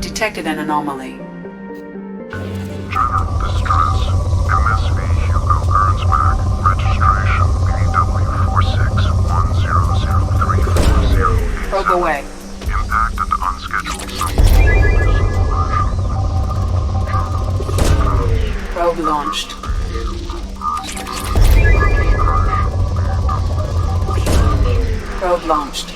I've detected an anomaly. General distress. MSV Hugo Gernsback. Registration BW4610034087. Probe away. Impacted unscheduled Probe launched. Probe launched.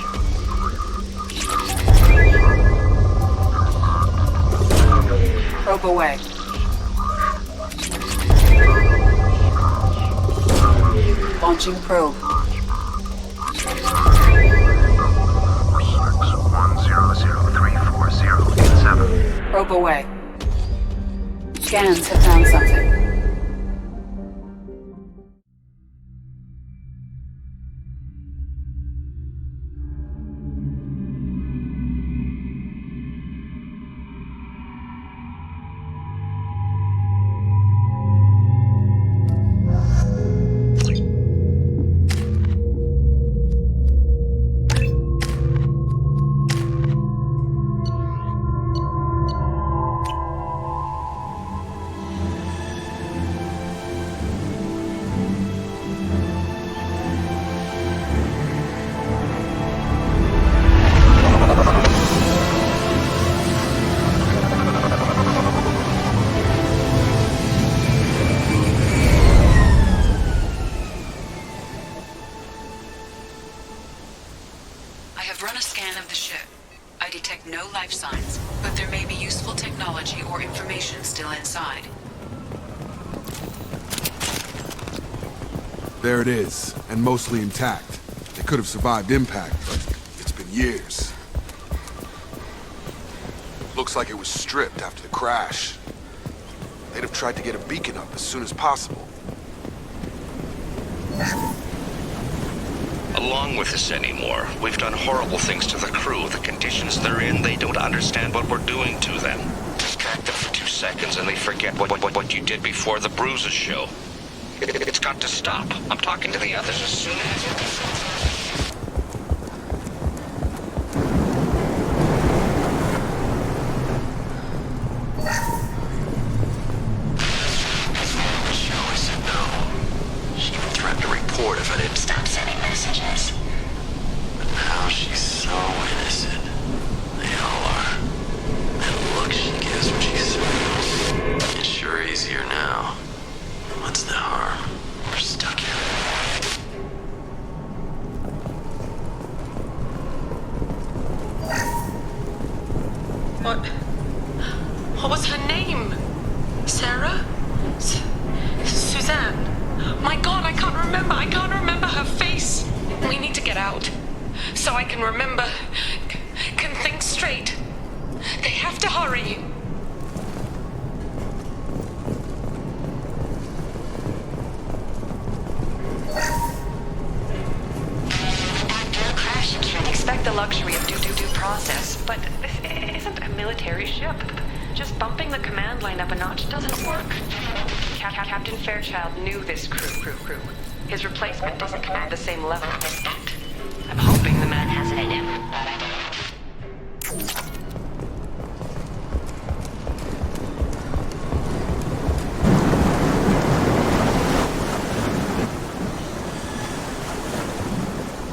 Probe away. Launching probe. 4610034087. Probe away. Scans have found something. I have run a scan of the ship. I detect no life signs, but there may be useful technology or information still inside. There it is, and mostly intact. They could have survived impact, but it's been years. Looks like it was stripped after the crash. They'd have tried to get a beacon up as soon as possible. Along with this anymore. We've done horrible things to the crew. The conditions they're in, they don't understand what we're doing to them. Distract them for 2 seconds and they forget what you did before the bruises show. It's got to stop. I'm talking to the others as soon as... What was her name? Sarah? Suzanne? My God, I can't remember her face. We need to get out. So I can remember, can think straight. They have to hurry. After a crash, you can expect the luxury of due process, but this isn't a military ship. Just bumping the command line up a notch doesn't work. Captain Fairchild knew this crew. His replacement doesn't command the same level of respect. I'm hoping the man has it in him.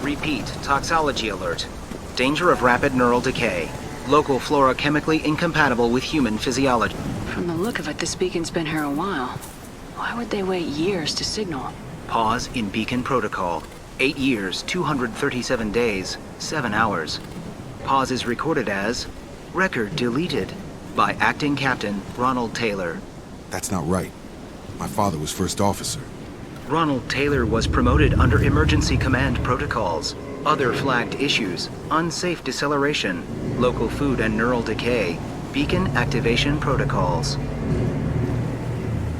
Repeat, toxology alert. Danger of rapid neural decay. Local flora chemically incompatible with human physiology. From the look of it, this beacon's been here a while. Why would they wait years to signal? Pause in beacon protocol. 8 years, 237 days, 7 hours. Pause is recorded as record deleted by Acting Captain Ronald Taylor. That's not right. My father was first officer. Ronald Taylor was promoted under emergency command protocols. Other flagged issues: unsafe deceleration, local food and neural decay, beacon activation protocols.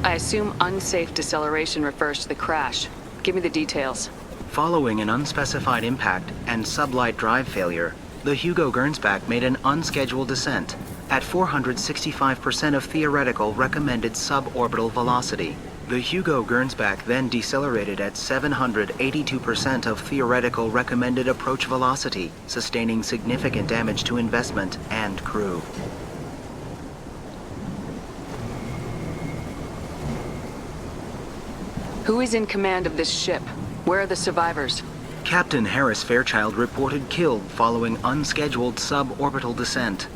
I assume unsafe deceleration refers to the crash. Give me the details. Following an unspecified impact and sublight drive failure, the Hugo Gernsback made an unscheduled descent at 465% of theoretical recommended suborbital velocity. The Hugo Gernsback then decelerated at 782% of theoretical recommended approach velocity, sustaining significant damage to investment and crew. Who is in command of this ship? Where are the survivors? Captain Harris Fairchild reported killed following unscheduled suborbital descent.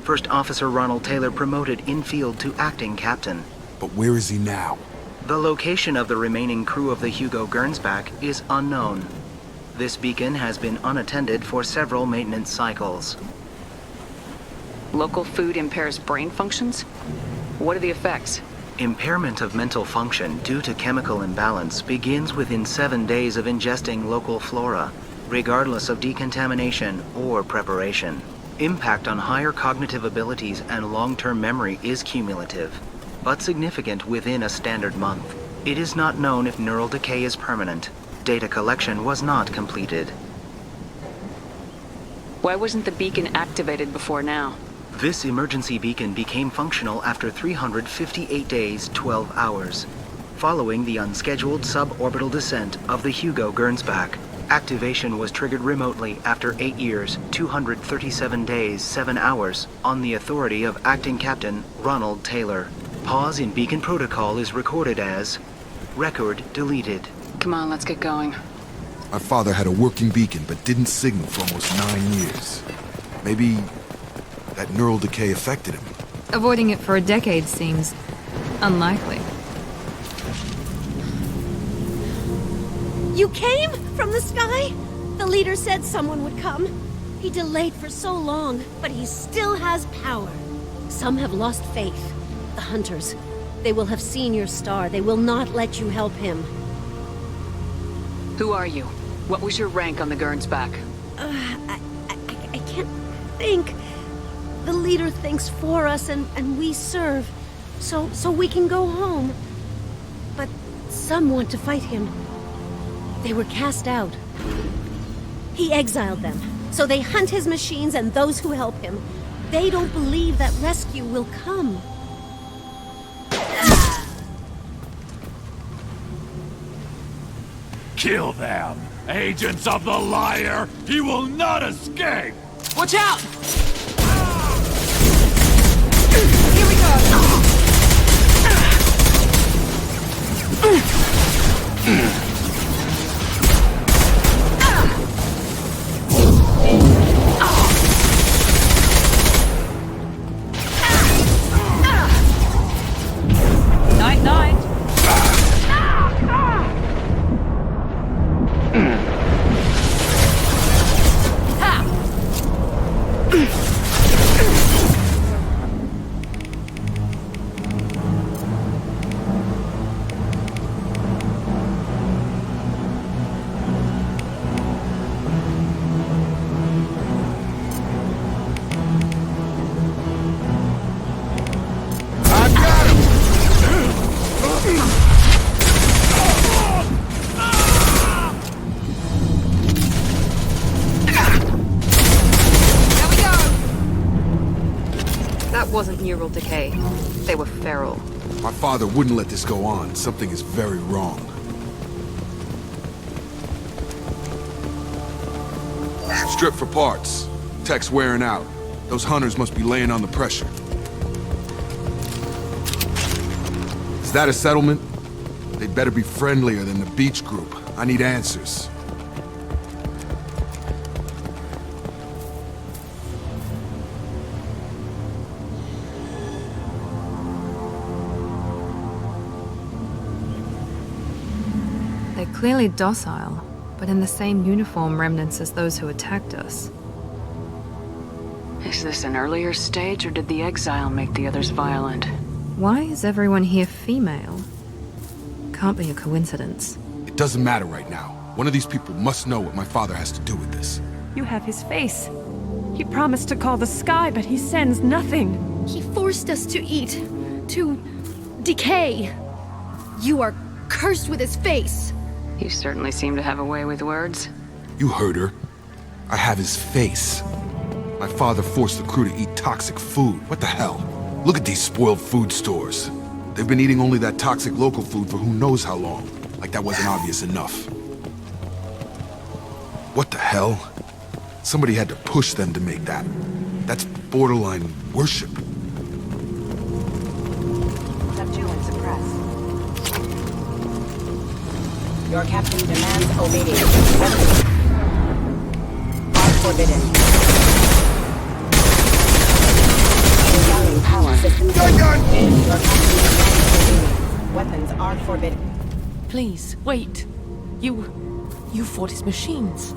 First Officer Ronald Taylor promoted in-field to acting captain. But where is he now? The location of the remaining crew of the Hugo Gernsback is unknown. This beacon has been unattended for several maintenance cycles. Local food impairs brain functions? What are the effects? Impairment of mental function due to chemical imbalance begins within 7 days of ingesting local flora, regardless of decontamination or preparation. Impact on higher cognitive abilities and long-term memory is cumulative, but significant within a standard month. It is not known if neural decay is permanent. Data collection was not completed. Why wasn't the beacon activated before now? This emergency beacon became functional after 358 days, 12 hours, following the unscheduled suborbital descent of the Hugo Gernsback. Activation was triggered remotely after 8 years, 237 days, 7 hours, on the authority of Acting Captain Ronald Taylor. Pause in beacon protocol is recorded as record deleted. Come on, let's get going. My father had a working beacon but didn't signal for almost 9 years. Maybe that neural decay affected him. Avoiding it for a decade seems unlikely. You came from the sky? The leader said someone would come. He delayed for so long, but he still has power. Some have lost faith. The hunters. They will have seen your star. They will not let you help him. Who are you? What was your rank on the Gernsback? I can't think. The leader thinks for us and we serve. So we can go home. But some want to fight him. They were cast out. He exiled them. So they hunt his machines and those who help him. They don't believe that rescue will come. Kill them! Agents of the liar! He will not escape! Watch out! Here we go! Night-night. That wasn't neural decay. They were feral. My father wouldn't let this go on. Something is very wrong. Strip for parts. Tech's wearing out. Those hunters must be laying on the pressure. Is that a settlement? They'd better be friendlier than the beach group. I need answers. They're clearly docile, but in the same uniform remnants as those who attacked us. Is this an earlier stage, or did the exile make the others violent? Why is everyone here female? Can't be a coincidence. It doesn't matter right now. One of these people must know what my father has to do with this. You have his face. He promised to call the sky, but he sends nothing. He forced us to eat, to decay. You are cursed with his face. You certainly seem to have a way with words. You heard her. I have his face. My father forced the crew to eat toxic food. What the hell? Look at these spoiled food stores. They've been eating only that toxic local food for who knows how long. Like that wasn't obvious enough. What the hell? Somebody had to push them to make that. That's borderline worship. Subdue and suppress. Your captain demands obedience. Weapons are forbidden. Allowing power systems. Your captain demands obedience. Weapons are forbidden. Please, wait. You fought his machines.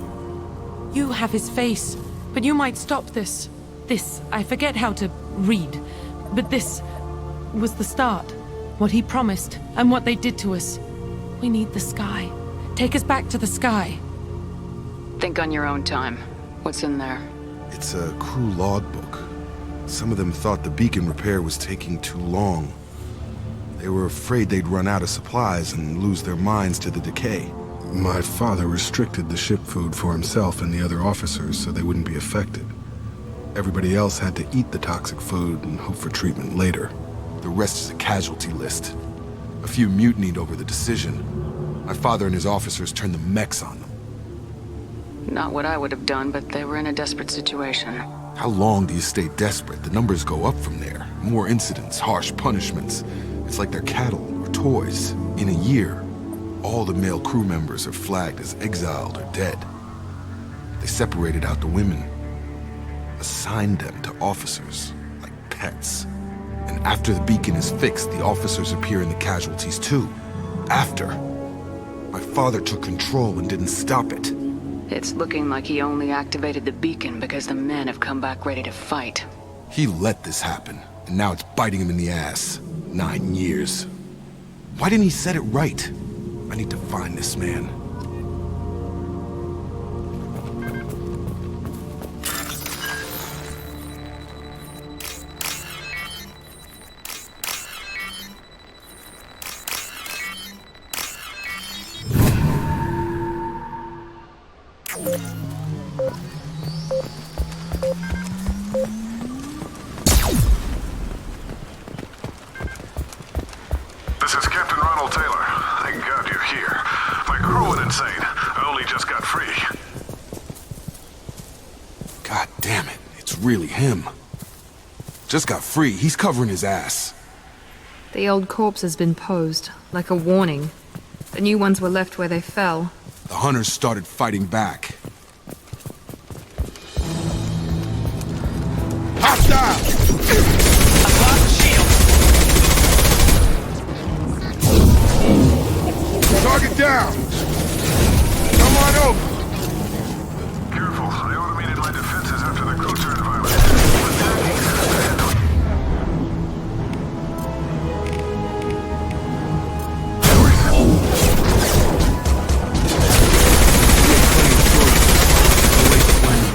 You have his face, but you might stop this. This, I forget how to read, but this was the start. What he promised, and what they did to us. We need the sky. Take us back to the sky. Think on your own time. What's in there? It's a crew logbook. Some of them thought the beacon repair was taking too long. They were afraid they'd run out of supplies and lose their minds to the decay. My father restricted the ship food for himself and the other officers so they wouldn't be affected. Everybody else had to eat the toxic food and hope for treatment later. The rest is a casualty list. A few mutinied over the decision. My father and his officers turned the mechs on them. Not what I would have done, but they were in a desperate situation. How long do you stay desperate? The numbers go up from there. More incidents, harsh punishments. It's like they're cattle or toys. In a year, all the male crew members are flagged as exiled or dead. They separated out the women, assigned them to officers, like pets. And after the beacon is fixed, the officers appear in the casualties too. After. My father took control and didn't stop it. It's looking like he only activated the beacon because the men have come back ready to fight. He let this happen, and now it's biting him in the ass. 9 years. Why didn't he set it right? I need to find this man. This is Captain Ronald Taylor. Thank God you're here. My crew went insane. I only just got free. God damn it, it's really him. Just got free, he's covering his ass. The old corpse has been posed, like a warning. The new ones were left where they fell. The hunters started fighting back. Hostile! Target down! Come on over! Careful, I automated my defenses after the cruiser environment.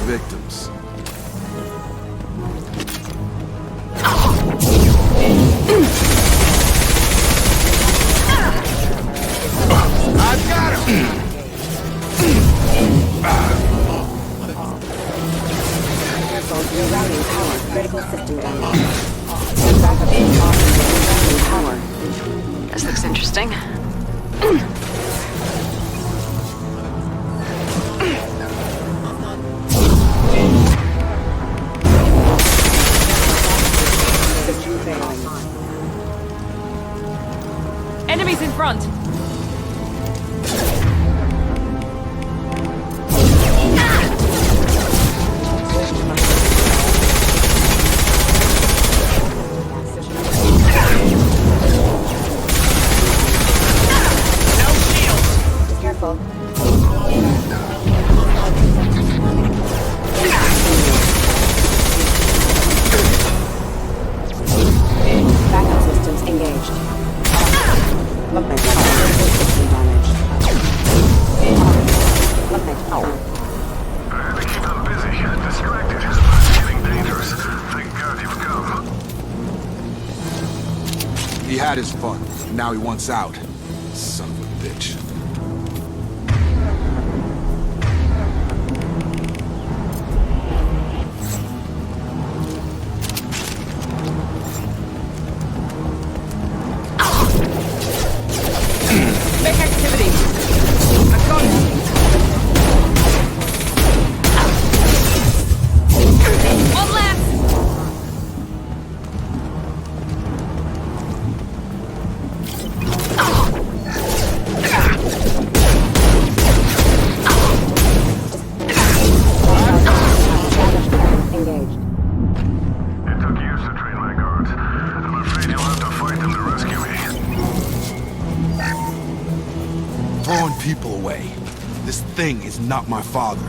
Victims. I got him! Your routing power. Critical system damage. Backup is off. Routing power. This looks interesting. System failing. Enemies in front! Careful. Backup systems engaged. Lookmate power. System damage. Lookmate power. I had to keep them busy and distracted. It's getting dangerous. Thank God you've come. He had his fun. Now he wants out. Son of a bitch. Make activity! I've got it! One left! chance to train my guards. I'm afraid you'll have to fight them to rescue me. Throwing people away. This thing is not my father.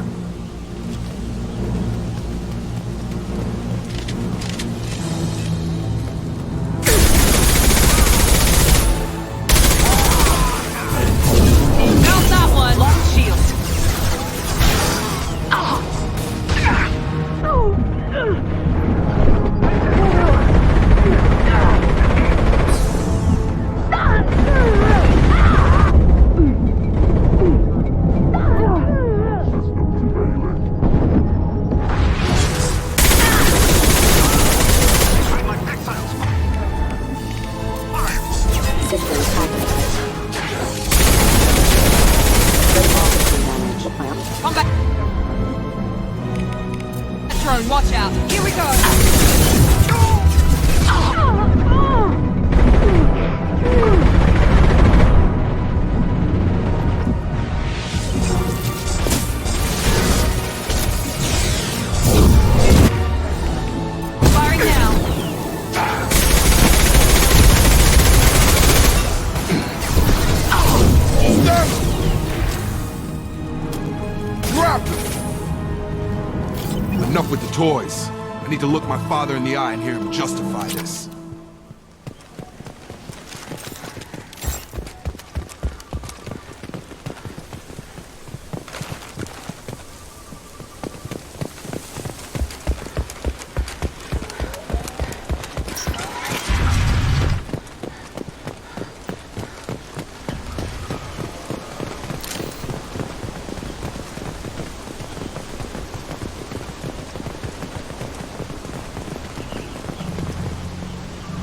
How's that one? Lock shields. Systems activated. Frequency damage. Come back. Drone, watch out. Here we go. Firing now. Drop him! Enough with the toys. I need to look my father in the eye and hear him justify this.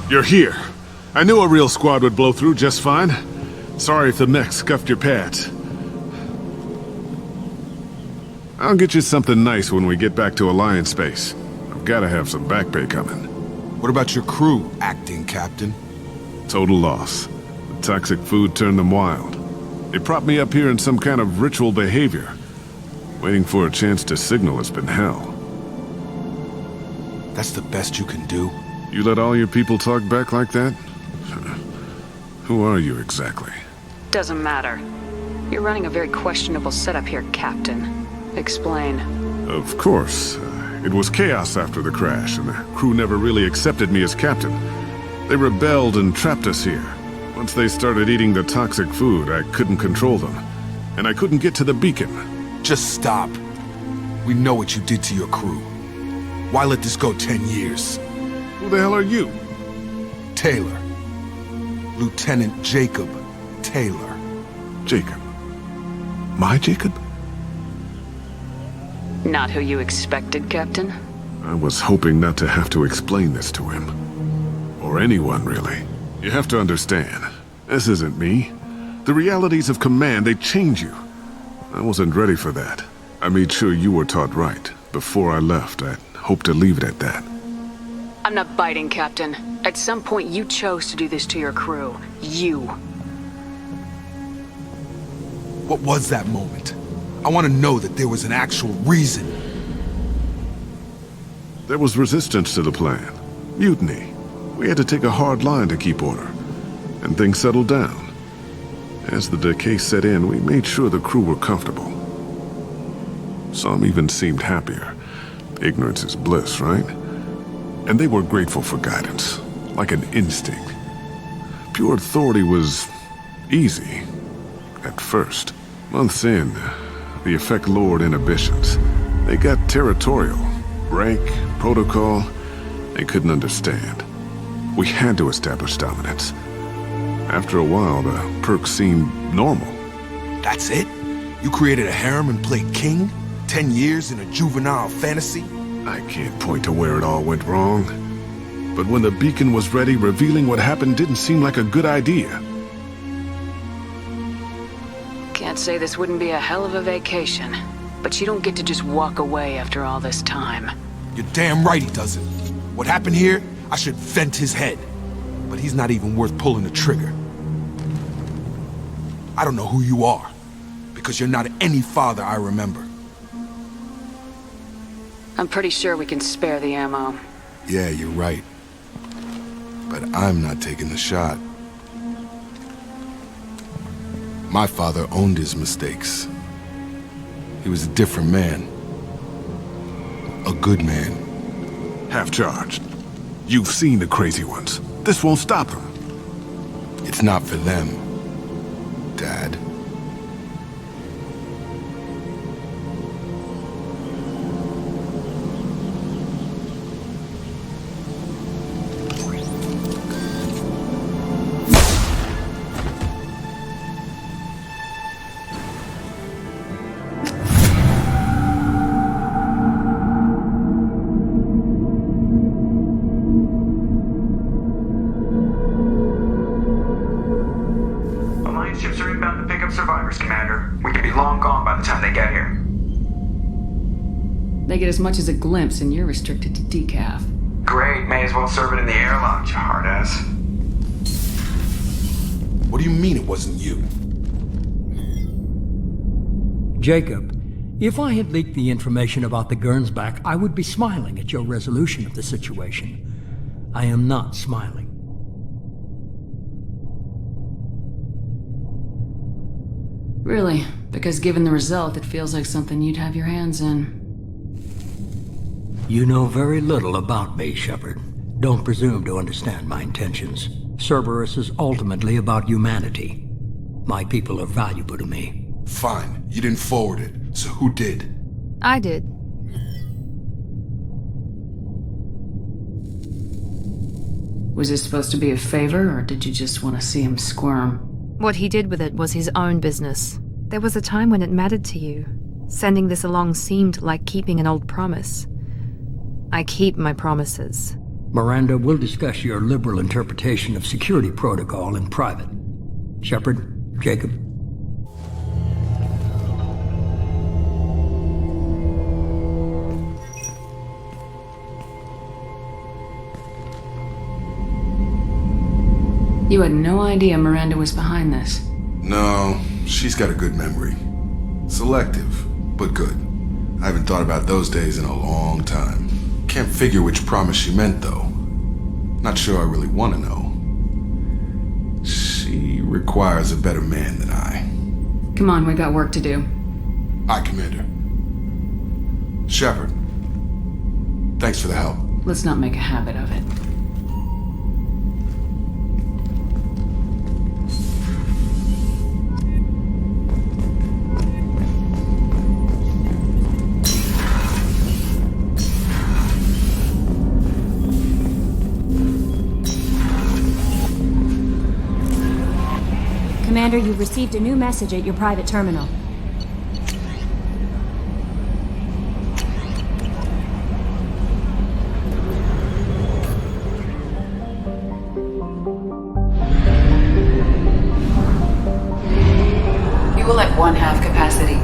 You're here. I knew a real squad would blow through just fine. Sorry if the mech scuffed your pads. I'll get you something nice when we get back to Alliance space. I've gotta have some back pay coming. What about your crew, acting captain? Total loss. The toxic food turned them wild. They propped me up here in some kind of ritual behavior. Waiting for a chance to signal has been hell. That's the best you can do? You let all your people talk back like that? Who are you exactly? Doesn't matter. You're running a very questionable setup here, Captain. Explain. Of course. It was chaos after the crash, and the crew never really accepted me as captain. They rebelled and trapped us here. Once they started eating the toxic food, I couldn't control them. And I couldn't get to the beacon. Just stop. We know what you did to your crew. Why let this go 10 years? Who the hell are you? Taylor. Lieutenant Jacob Taylor. Jacob? My Jacob? Not who you expected, Captain? I was hoping not to have to explain this to him. Or anyone, really. You have to understand, this isn't me. The realities of command, they change you. I wasn't ready for that. I made sure you were taught right. Before I left, I hoped to leave it at that. I'm not biting, Captain. At some point, you chose to do this to your crew. You. What was that moment? I want to know that there was an actual reason. There was resistance to the plan. Mutiny. We had to take a hard line to keep order. And things settled down. As the decay set in, we made sure the crew were comfortable. Some even seemed happier. Ignorance is bliss, right? And they were grateful for guidance, like an instinct. Pure authority was easy, at first. Months in, the effect lowered inhibitions. They got territorial. Rank, protocol, they couldn't understand. We had to establish dominance. After a while, the perks seemed normal. That's it? You created a harem and played king? 10 years in a juvenile fantasy? I can't point to where it all went wrong. But when the beacon was ready, revealing what happened didn't seem like a good idea. Can't say this wouldn't be a hell of a vacation. But you don't get to just walk away after all this time. You're damn right he doesn't. What happened here, I should vent his head. But he's not even worth pulling the trigger. I don't know who you are, because you're not any father I remember. I'm pretty sure we can spare the ammo. Yeah, you're right. But I'm not taking the shot. My father owned his mistakes. He was a different man. A good man. Half-charged. You've seen the crazy ones. This won't stop them. It's not for them, Dad. They get as much as a glimpse, and you're restricted to decaf. Great, may as well serve it in the airlock, you hard ass. What do you mean it wasn't you? Jacob, if I had leaked the information about the Gernsback, I would be smiling at your resolution of the situation. I am not smiling. Really? Because given the result, it feels like something you'd have your hands in. You know very little about me, Shepard. Don't presume to understand my intentions. Cerberus is ultimately about humanity. My people are valuable to me. Fine. You didn't forward it. So who did? I did. Was this supposed to be a favor, or did you just want to see him squirm? What he did with it was his own business. There was a time when it mattered to you. Sending this along seemed like keeping an old promise. I keep my promises. Miranda, we'll discuss your liberal interpretation of security protocol in private. Shepard, Jacob. You had no idea Miranda was behind this? No, she's got a good memory. Selective, but good. I haven't thought about those days in a long time. Can't figure which promise she meant, though. Not sure I really want to know. She requires a better man than I. Come on, we got work to do. Aye, Commander. Shepard, thanks for the help. Let's not make a habit of it. Commander, you've received a new message at your private terminal. You will at 1/2 capacity.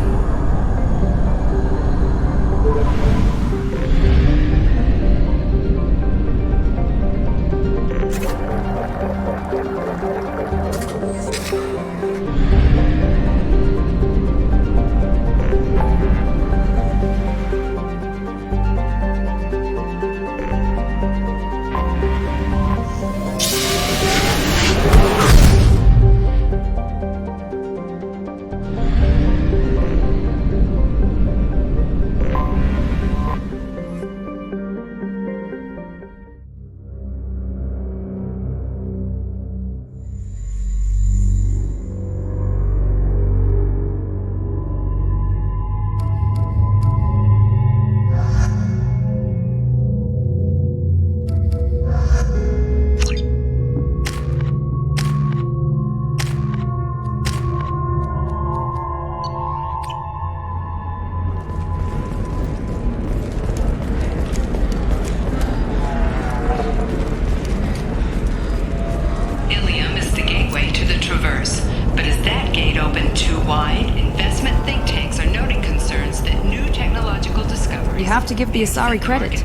To give the Asari credit.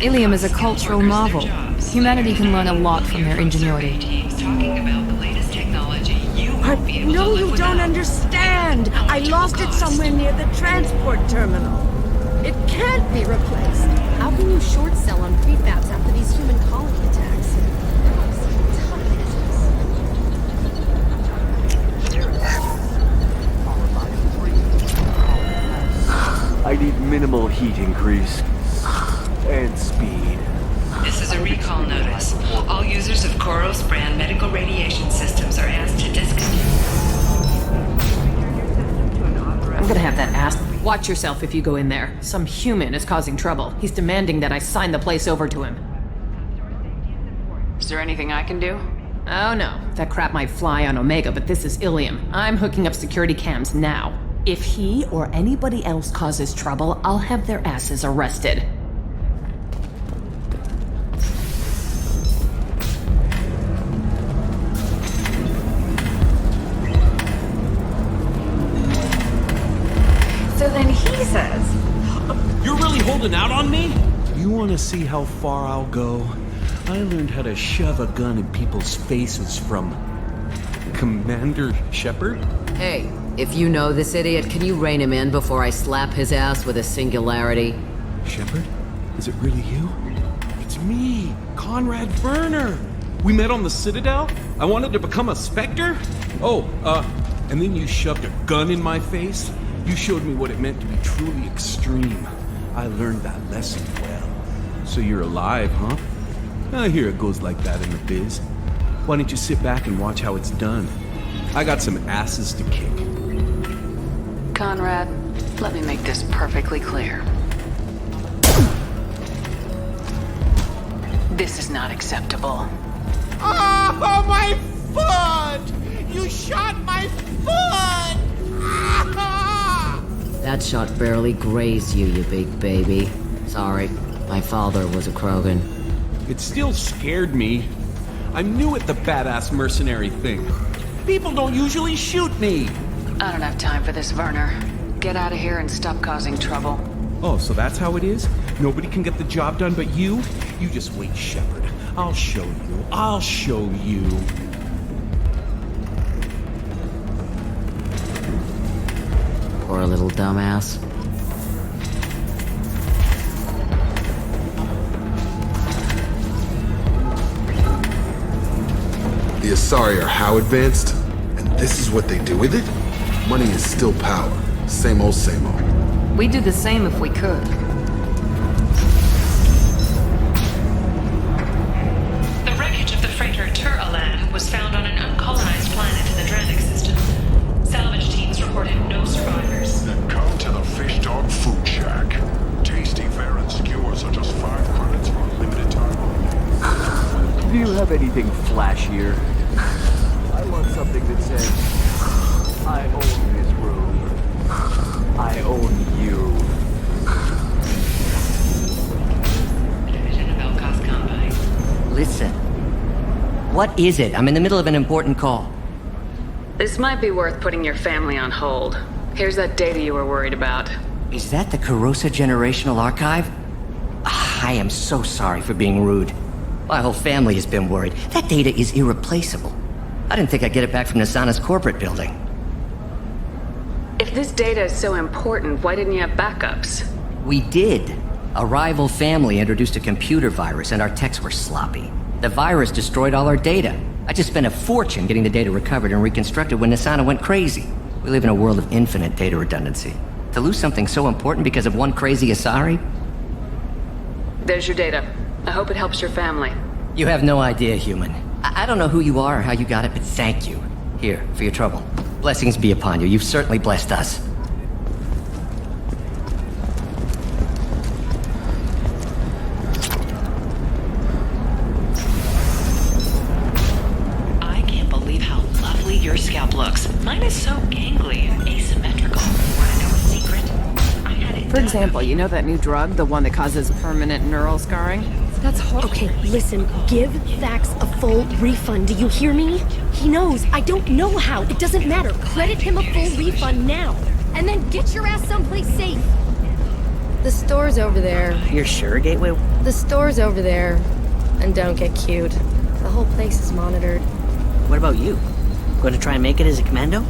Ilium is a cultural marvel. Humanity can learn a lot from their ingenuity. But no, you don't understand. I lost it somewhere near the transport terminal. It can't be replaced. How can you short sell on prefabs after these human colony attacks? increase. And speed. This is a recall notice. All users of Koros brand medical radiation systems are asked to discontinue. I'm gonna have that ass. Watch yourself if you go in there. Some human is causing trouble. He's demanding that I sign the place over to him. Is there anything I can do? Oh no, that crap might fly on Omega, but this is Ilium. I'm hooking up security cams now. If he or anybody else causes trouble, I'll have their asses arrested. So then he says... You're really holding out on me? You want to see how far I'll go? I learned how to shove a gun in people's faces from... Commander Shepard? Hey, if you know this idiot, can you rein him in before I slap his ass with a singularity? Shepard? Is it really you? It's me, Conrad Werner. We met on the Citadel. I wanted to become a Spectre. And then you shoved a gun in my face. You showed me what it meant to be truly extreme. I learned that lesson well. So you're alive, huh? I hear it goes like that in the biz. Why don't you sit back and watch how it's done? I got some asses to kick. Conrad, let me make this perfectly clear. This is not acceptable. Oh, my foot! You shot my foot! That shot barely grazed you, you big baby. Sorry, my father was a Krogan. It still scared me. I'm new at the badass mercenary thing. People don't usually shoot me. I don't have time for this, Werner. Get out of here and stop causing trouble. Oh, so that's how it is? Nobody can get the job done but you? You just wait, Shepard. I'll show you. I'll show you. Poor little dumbass. The Asari are how advanced? And this is what they do with it? Money is still power. Same old, same old. We'd do the same if we could. The wreckage of the freighter Tur-Alan was found on an uncolonized planet in the Dranik system. Salvage teams reported no survivors. Come to the Fish Dog Food Shack. Tasty fare and skewers are just 5 credits for a limited time. Do you have anything flashier? I want something that says, I own this room. I own you. Division of Elcos Combine. Listen. What is it? I'm in the middle of an important call. This might be worth putting your family on hold. Here's that data you were worried about. Is that the Karosa Generational Archive? I am so sorry for being rude. My whole family has been worried. That data is irreplaceable. I didn't think I'd get it back from Nasana's corporate building. If this data is so important, why didn't you have backups? We did. A rival family introduced a computer virus and our techs were sloppy. The virus destroyed all our data. I just spent a fortune getting the data recovered and reconstructed when Nasana went crazy. We live in a world of infinite data redundancy. To lose something so important because of one crazy Asari? There's your data. I hope it helps your family. You have no idea, human. I don't know who you are or how you got it, but thank you. Here, for your trouble. Blessings be upon you. You've certainly blessed us. I can't believe how lovely your scalp looks. Mine is so gangly and asymmetrical. Want to know a secret? I had it. For example, you know that new drug, the one that causes permanent neural scarring? That's horrible. Okay, listen, give Vax a full refund. Do you hear me? He knows. I don't know how. It doesn't matter. Credit him a full refund now. And then get your ass someplace safe. The store's over there. You're sure, Gateway? The store's over there. And don't get cute. The whole place is monitored. What about you? Going to try and make it as a commando?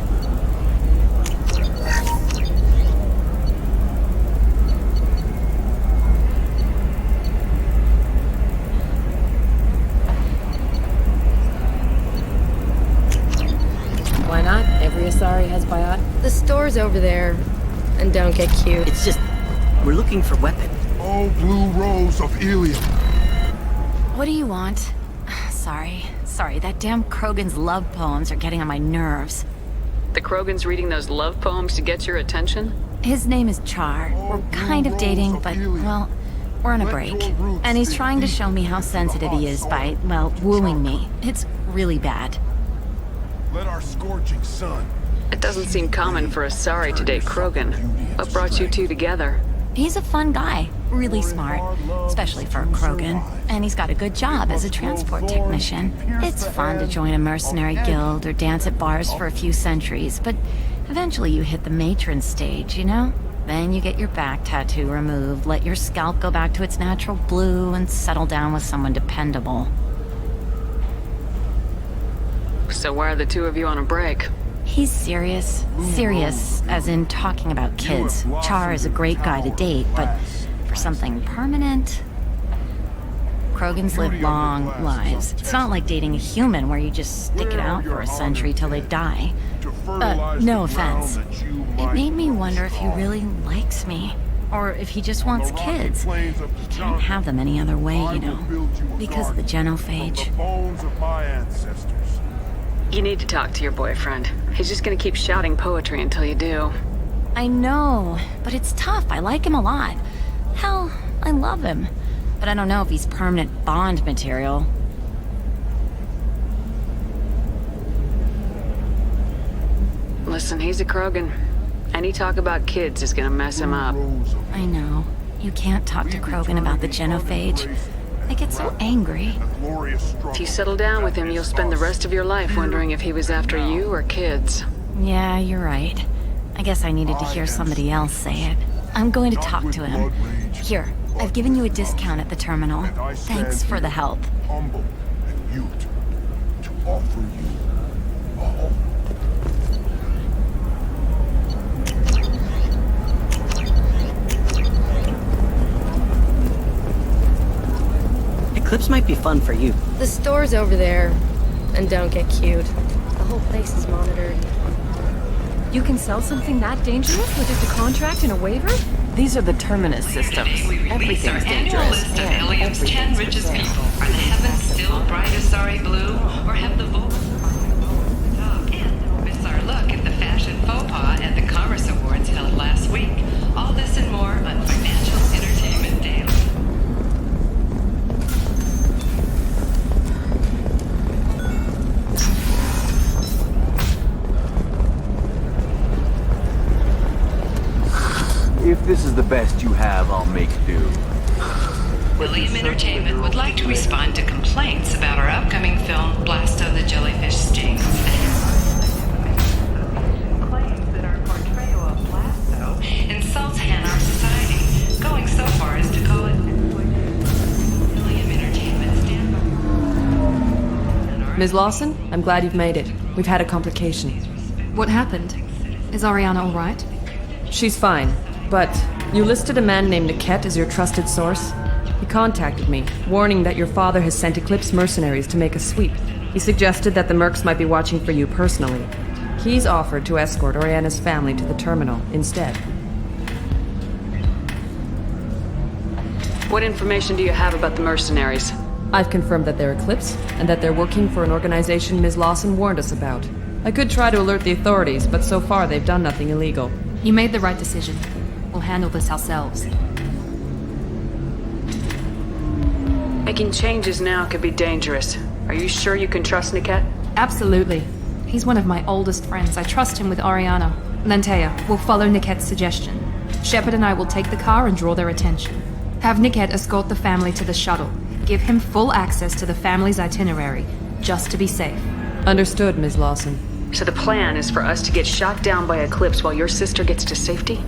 Why not? Every Asari has biot. The store's over there. And don't get cute. It's just... we're looking for weapons. Oh, blue rose of Ilium. What do you want? Sorry, that damn Krogan's love poems are getting on my nerves. The Krogan's reading those love poems to get your attention? His name is Char. We're kind of dating, but, well, we're on a break. And he's trying to show me how sensitive he is by, well, wooing me. It's really bad. Let our scorching sun. It doesn't seem common for a Sari to date Krogan. What brought you two together? He's a fun guy, really smart, especially for a Krogan. And he's got a good job as a transport technician. It's fun to join a mercenary guild or dance at bars for a few centuries, but eventually you hit the matron stage, you know? Then you get your back tattoo removed, let your scalp go back to its natural blue, and settle down with someone dependable. So why are the two of you on a break? He's serious. Serious, as in talking about kids. Char is a great guy to date, but for something permanent... Krogans live long lives. It's not like dating a human where you just stick it out for a century till they die. No offense. It made me wonder if he really likes me. Or if he just wants kids. He can't have them any other way, you know. Because of the genophage. You need to talk to your boyfriend. He's just gonna keep shouting poetry until you do. I know, but it's tough. I like him a lot. Hell, I love him. But I don't know if he's permanent Bond material. Listen, he's a Krogan. Any talk about kids is gonna mess him up. I know. You can't talk to Krogan about the genophage. I get so angry. If you settle down with him, you'll spend the rest of your life wondering if he was after you or kids. Yeah, you're right. I guess I needed to hear somebody else say it. I'm going to talk to him. Here, I've given you a discount at the terminal. Thanks for the help. Humble and mute to offer you a home. Eclipse might be fun for you. The store's over there. And don't get cute. The whole place is monitored. You can sell something that dangerous with just a contract and a waiver? These are the Terminus systems. Everything's dangerous. List of Ilium's 10 richest people. Are the heavens still bright as sorry blue? Or have the votes and miss our look at the fashion faux pas at the Commerce Awards held last week? All this and more on Financial Entertainment Daily. If this is the best you have, I'll make do. Ilium Entertainment would like to respond to complaints about our upcoming film, Blasto the Jellyfish Stings. Claims that our portrayal of Blasto insults Hanar society, going so far as to call it Ilium Entertainment stand. Ms. Lawson, I'm glad you've made it. We've had a complication. What happened? Is Ariana all right? She's fine, but you listed a man named Niket as your trusted source. He contacted me, warning that your father has sent Eclipse mercenaries to make a sweep. He suggested that the Mercs might be watching for you personally. He's offered to escort Oriana's family to the terminal instead. What information do you have about the mercenaries? I've confirmed that they're Eclipse, and that they're working for an organization Ms. Lawson warned us about. I could try to alert the authorities, but so far they've done nothing illegal. You made the right decision. We'll handle this ourselves. Making changes now could be dangerous. Are you sure you can trust Niket? Absolutely. He's one of my oldest friends. I trust him with Ariana. Lantea, we'll follow Niket's suggestion. Shepard and I will take the car and draw their attention. Have Niket escort the family to the shuttle. Give him full access to the family's itinerary, just to be safe. Understood, Ms. Lawson. So the plan is for us to get shot down by Eclipse while your sister gets to safety?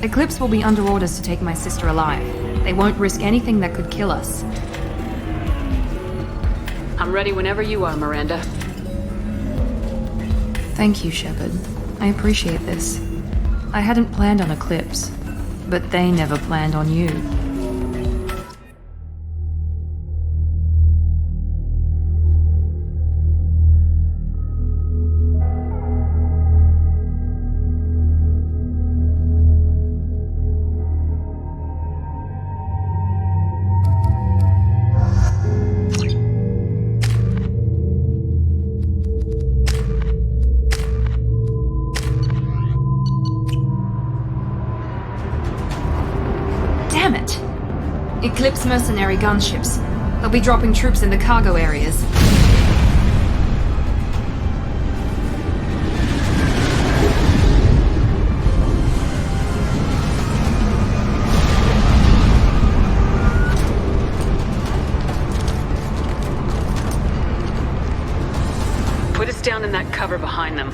Eclipse will be under orders to take my sister alive. They won't risk anything that could kill us. I'm ready whenever you are, Miranda. Thank you, Shepard. I appreciate this. I hadn't planned on Eclipse, but they never planned on you. Eclipse mercenary gunships. They'll be dropping troops in the cargo areas. Put us down in that cover behind them.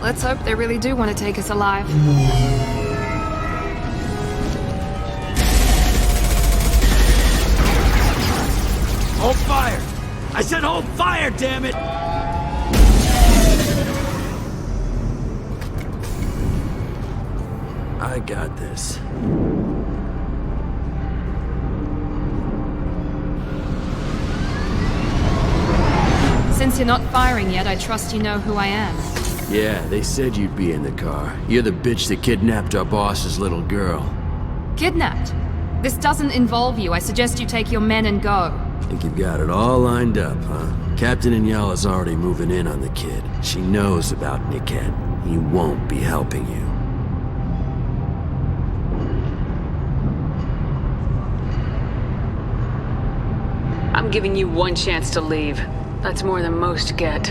Let's hope they really do want to take us alive. Hold fire! I said hold fire, damn it! I got this. Since you're not firing yet, I trust you know who I am. Yeah, they said you'd be in the car. You're the bitch that kidnapped our boss's little girl. Kidnapped? This doesn't involve you. I suggest you take your men and go. Think you've got it all lined up, huh? Captain Inyala's already moving in on the kid. She knows about Niket. He won't be helping you. I'm giving you one chance to leave. That's more than most get.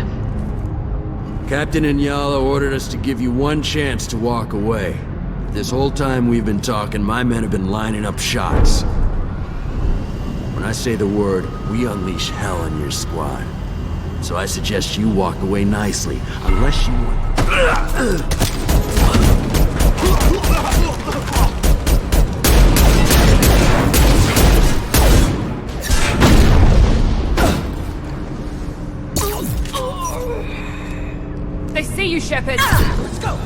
Captain Inyala ordered us to give you one chance to walk away. This whole time we've been talking, my men have been lining up shots. When I say the word, we unleash hell on your squad. So I suggest you walk away nicely, unless you want... They see you, Shepard! Let's go!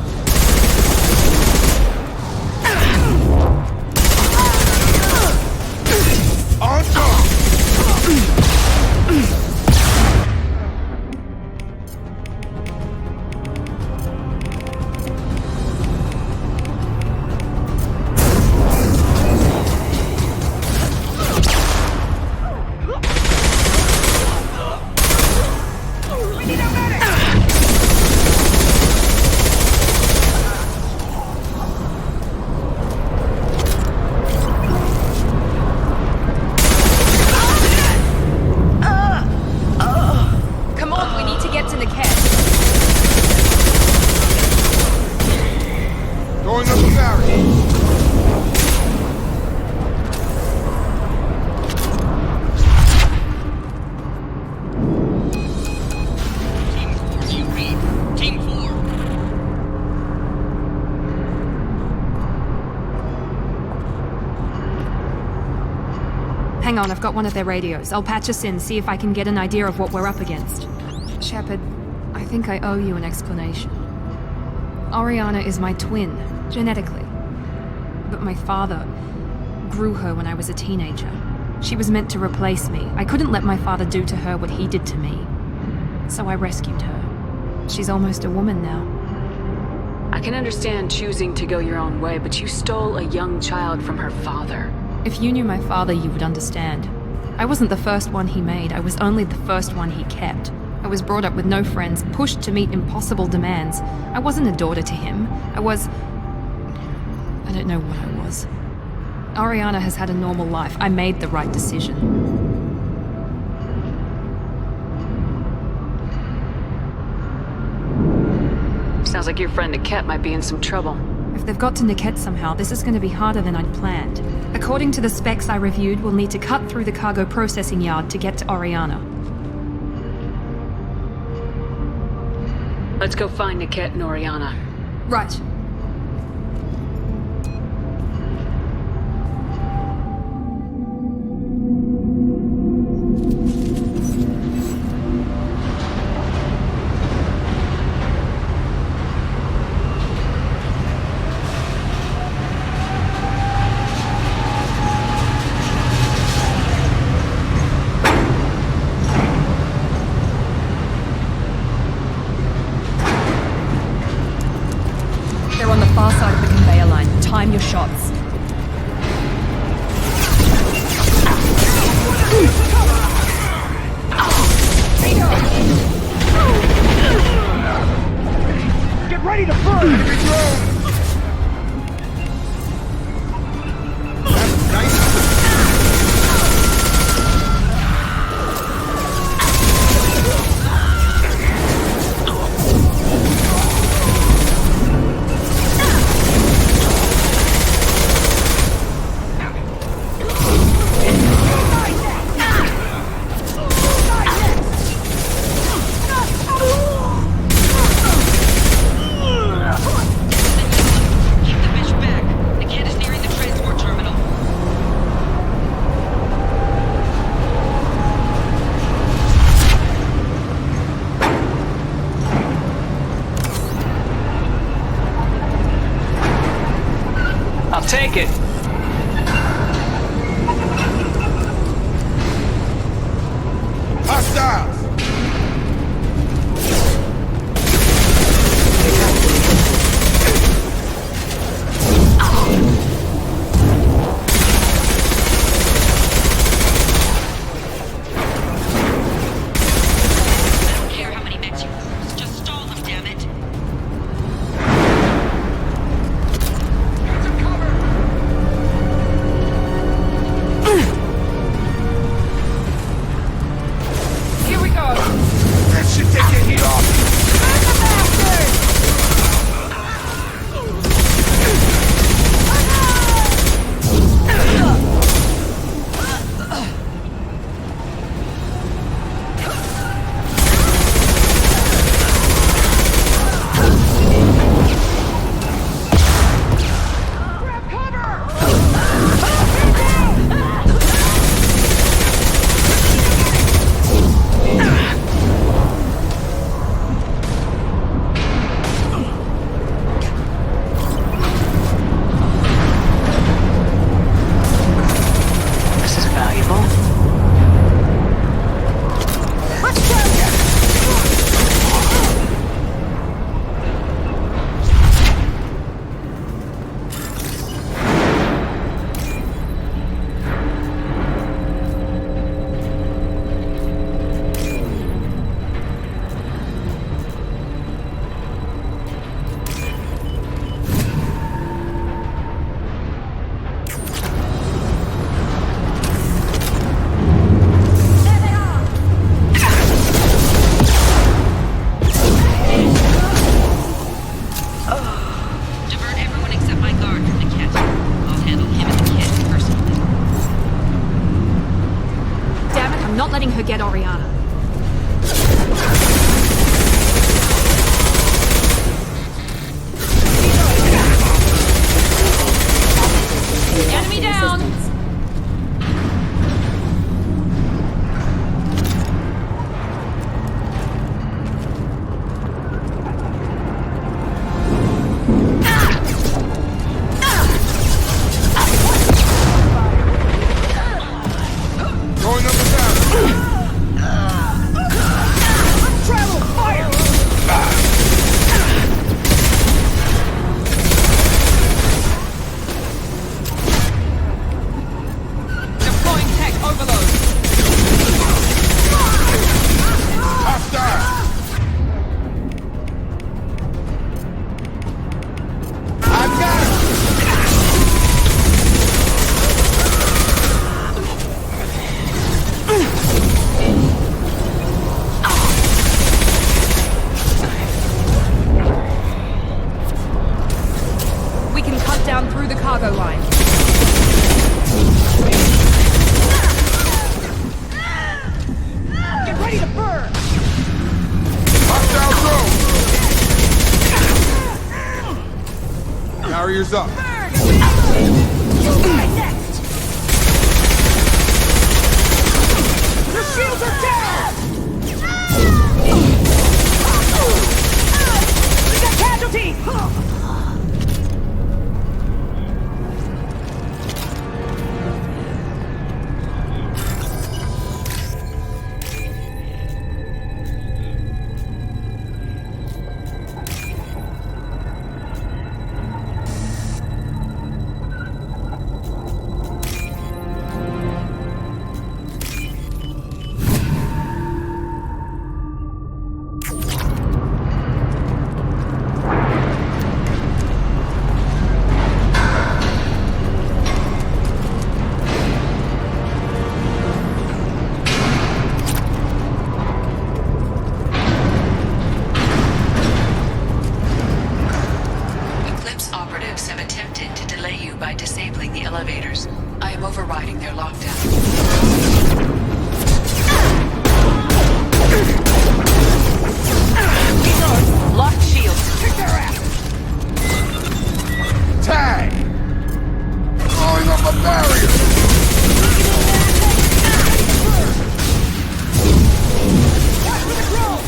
Hang on, I've got one of their radios. I'll patch us in, see if I can get an idea of what we're up against. Shepard, I think I owe you an explanation. Oriana is my twin, genetically. But my father grew her when I was a teenager. She was meant to replace me. I couldn't let my father do to her what he did to me. So I rescued her. She's almost a woman now. I can understand choosing to go your own way, but you stole a young child from her father. If you knew my father, you would understand. I wasn't the first one he made. I was only the first one he kept. I was brought up with no friends, pushed to meet impossible demands. I wasn't a daughter to him. I don't know what I was. Oriana has had a normal life. I made the right decision. Sounds like your friend Niket might be in some trouble. If they've got to Niket somehow, this is going to be harder than I'd planned. According to the specs I reviewed, we'll need to cut through the cargo processing yard to get to Oriana. Let's go find Niket and Oriana. Right. I'm not letting her get Oriana. Enemy down! Going up and down. Travel fire! Deploying tech overload. Hostile! I've got it! We can cut down through the cargo line. Get ready to burn! Hostile drone! Barriers up. Your shields are down! We got casualties! Eclipse operatives have attempted to delay you by disabling the elevators. I am overriding their lockdown. Locked shields. Kick their ass! Tag! Blowing up a barrier! Watch for the drone!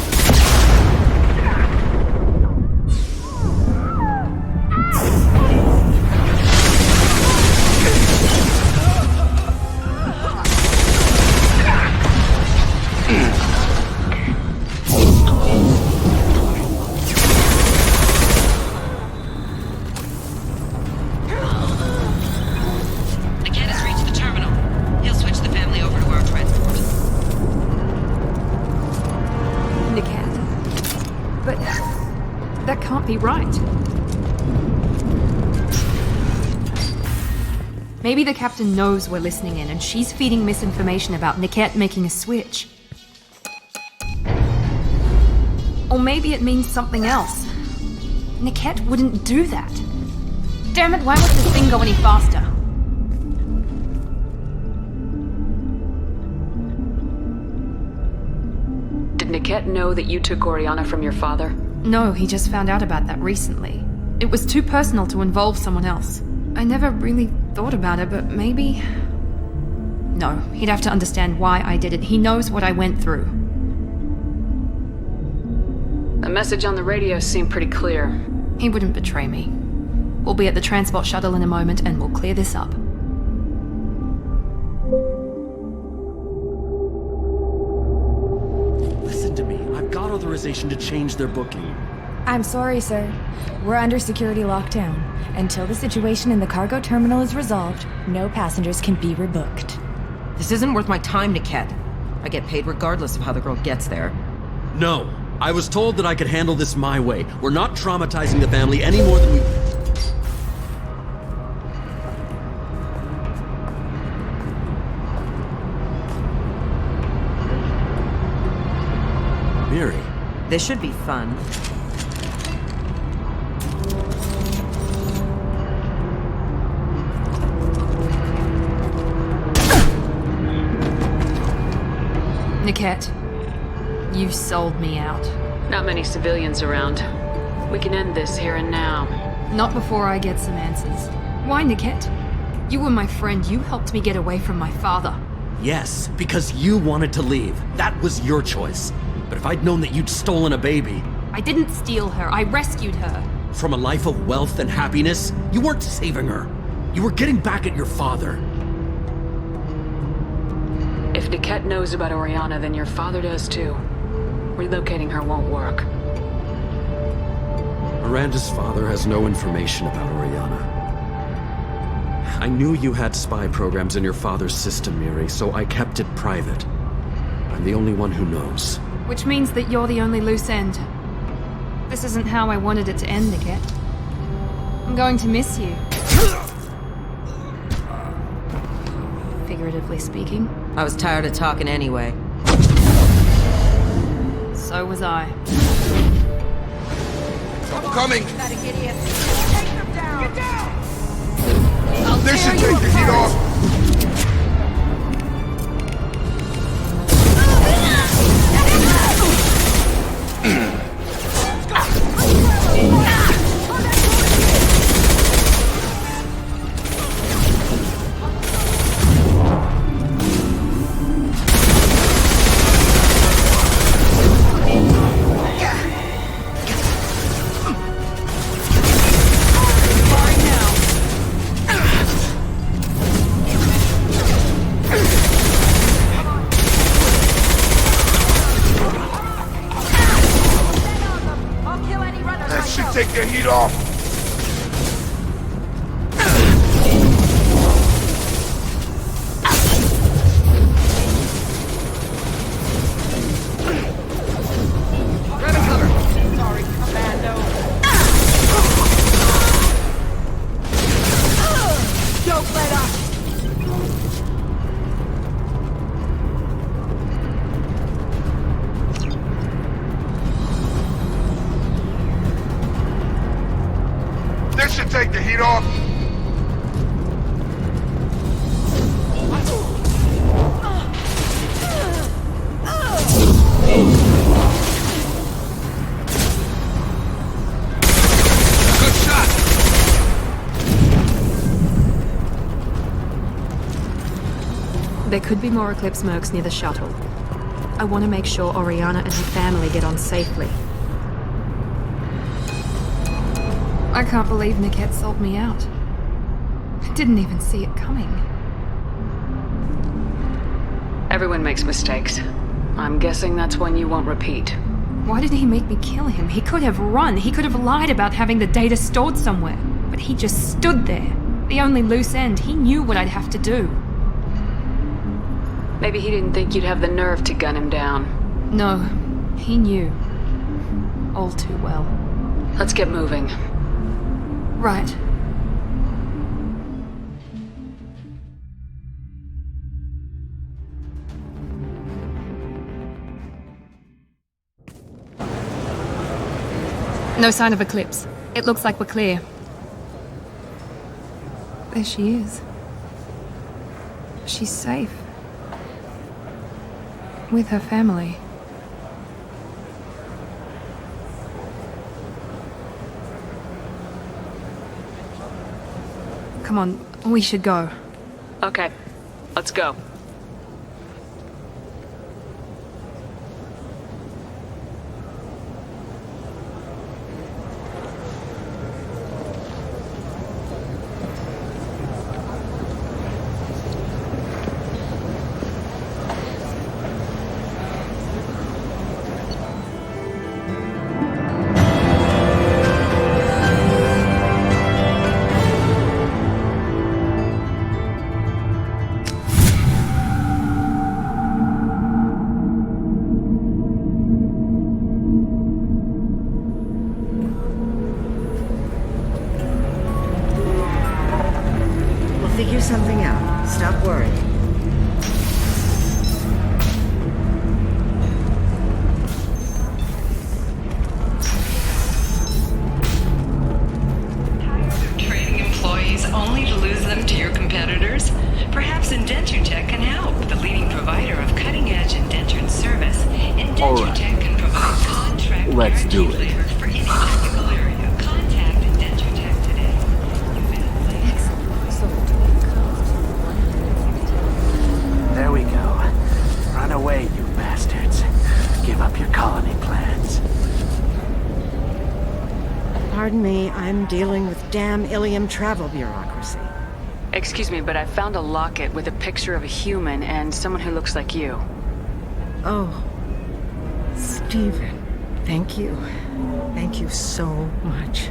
Niket has reached the terminal. He'll switch the family over to our transport. Niket. But that can't be right. Maybe the captain knows we're listening in and she's feeding misinformation about Niket making a switch. Or maybe it means something else. Niket wouldn't do that. Damn it, why won't this thing go any faster? Did Niket know that you took Oriana from your father? No, he just found out about that recently. It was too personal to involve someone else. I never really thought about it, but maybe... No, he'd have to understand why I did it. He knows what I went through. The message on the radio seemed pretty clear. He wouldn't betray me. We'll be at the transport shuttle in a moment and we'll clear this up. Listen to me. I've got authorization to change their booking. I'm sorry, sir. We're under security lockdown. Until the situation in the cargo terminal is resolved, no passengers can be rebooked. This isn't worth my time, Niket. I get paid regardless of how the girl gets there. No. I was told that I could handle this my way. We're not traumatizing the family any more than we... Miri. This should be fun. Niket, you've sold me out. Not many civilians around. We can end this here and now. Not before I get some answers. Why, Niket? You were my friend. You helped me get away from my father. Yes, because you wanted to leave. That was your choice. But if I'd known that you'd stolen a baby... I didn't steal her. I rescued her. From a life of wealth and happiness, you weren't saving her. You were getting back at your father. If Niket knows about Oriana, then your father does too. Relocating her won't work. Miranda's father has no information about Oriana. I knew you had spy programs in your father's system, Miri, so I kept it private. I'm the only one who knows. Which means that you're the only loose end. This isn't how I wanted it to end, Niket. I'm going to miss you. Figuratively speaking. I was tired of talking anyway. So was I. I'm coming! Pathetic idiot. Take them down! Get down! This should take the heat off! Take the heat off! Grab a cover. Sorry, commando. Don't let up! This should take the heat off! Good shot! There could be more Eclipse mercs near the shuttle. I want to make sure Oriana and her family get on safely. I can't believe Niket sold me out. I didn't even see it coming. Everyone makes mistakes. I'm guessing that's one you won't repeat. Why did he make me kill him? He could have run. He could have lied about having the data stored somewhere. But he just stood there. The only loose end. He knew what I'd have to do. Maybe he didn't think you'd have the nerve to gun him down. No, he knew. All too well. Let's get moving. Right. No sign of Eclipse. It looks like we're clear. There she is. She's safe. With her family. Come on, we should go. Okay, let's go. do it. There we go. Run away, you bastards. Give up your colony plans. Pardon me, I'm dealing with damn Ilium travel bureaucracy. Excuse me, but I found a locket with a picture of a human and someone who looks like you. Oh, Stephen, thank you. Thank you so much.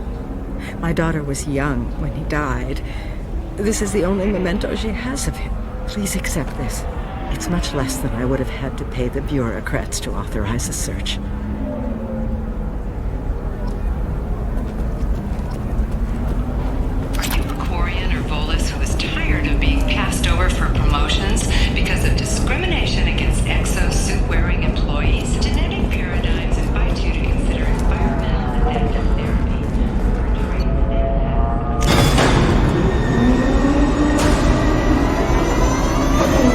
My daughter was young when he died. This is the only memento she has of him. Please accept this. It's much less than I would have had to pay the bureaucrats to authorize a search.